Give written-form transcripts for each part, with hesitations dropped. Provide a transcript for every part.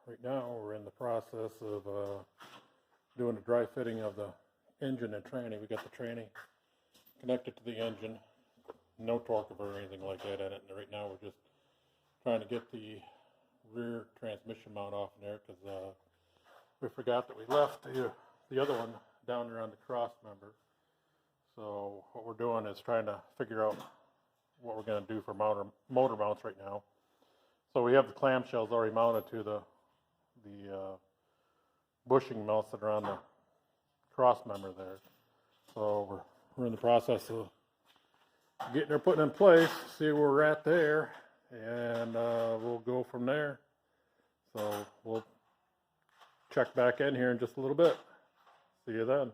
Right now we're in the process of doing a dry fitting of the engine and tranny. We got the tranny connected to the engine, no torque or anything like that in it. And right now we're just trying to get the rear transmission mount off in there because we forgot that we left the other one down there on the cross member. So what we're doing is trying to figure out what we're going to do for motor mounts right now. So we have the clamshells already mounted to the bushing mounts that are on the cross member there. So we're in the process of getting her put in place, see where we're at there, and we'll go from there. So we'll check back in here in just a little bit. See you then.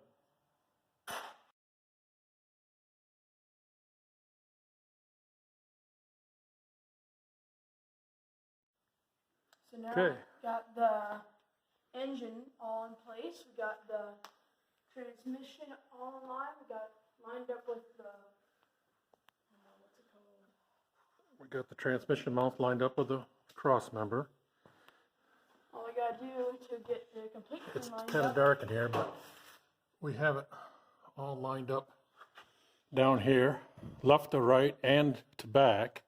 So now we got the engine all in place. We got the transmission all in line. We got lined up with the, what's it called? We got the transmission mount lined up with the cross member. All we gotta do to get the complete thing It's lined kind of up. dark in here, but we have it all lined up down here, left to right and to back.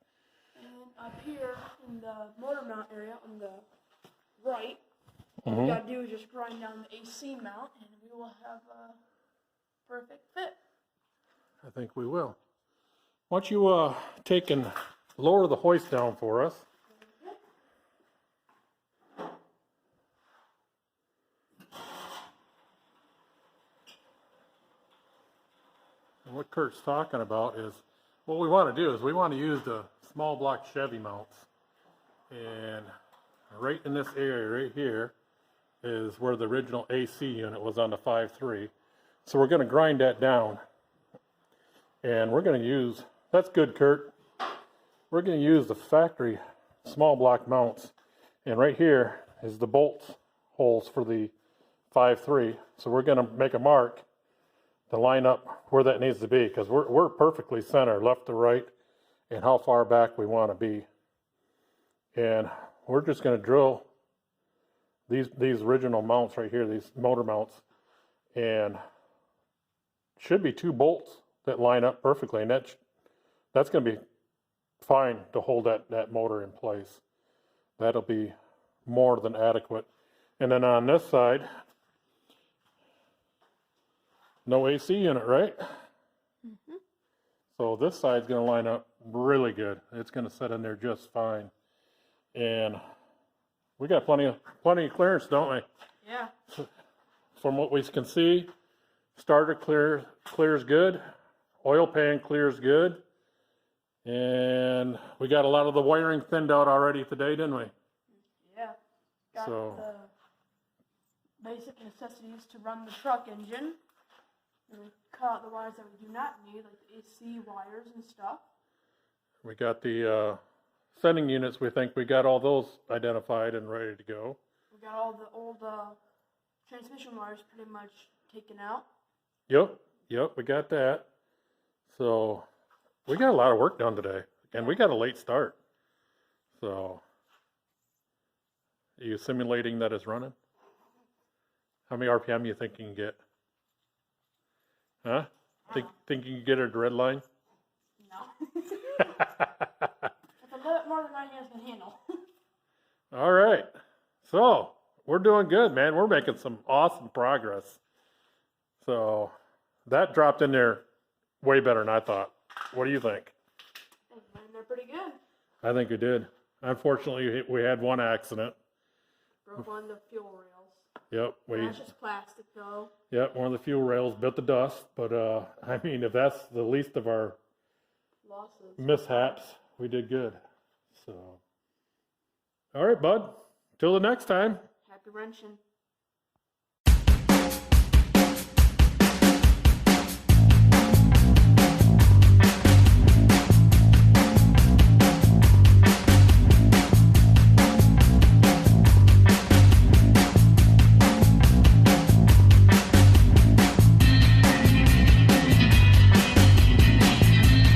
And up here in the motor mount area on the right, all we gotta do is just grind down the AC mount and we will have a perfect fit. I think we will. Why don't you take and lower the hoist down for us? And what Kurt's talking about is, what we want to do is we want to use the small block Chevy mounts. And right in this area right here is where the original AC unit was on the 5.3. So we're going to grind that down. And we're going to use, that's good, Kurt. We're going to use the factory small block mounts. And right here is the bolt holes for the 5.3. So we're going to make a mark to line up where that needs to be, because we're perfectly centered, left to right, and how far back we want to be. And we're just going to drill these original mounts right here, these motor mounts, and should be 2 bolts that line up perfectly, and that's going to be fine to hold that motor in place. That'll be more than adequate. And then on this side, no AC unit, right? So this side's going to line up really good. It's going to set in there just fine. And we got plenty of clearance, don't we? Yeah. From what we can see, starter clears good. Oil pan clears good. And we got a lot of the wiring thinned out already today, didn't we? Yeah. Got the basic necessities to run the truck engine. And we cut out the wires that we do not need, like the AC wires and stuff. We got the sending units. We think we got all those identified and ready to go. We got all the old transmission wires pretty much taken out. Yep, we got that. So we got a lot of work done today, and we got a late start. So are you simulating that it's running? How many RPM you think you can get? Huh? Think you can get her to red line? No. It's a little more than my hands can handle. All right. So we're doing good, man. We're making some awesome progress. So that dropped in there way better than I thought. What do you think? They're pretty good. I think we did. Unfortunately, we had one accident. Broke one of the fuel rails. Yep. That's just plastic, though. Yep, one of the fuel rails bit the dust. But, I mean, if that's the least of our Losses. mishaps, we did good. So, all right, bud. Till the next time. Happy wrenching.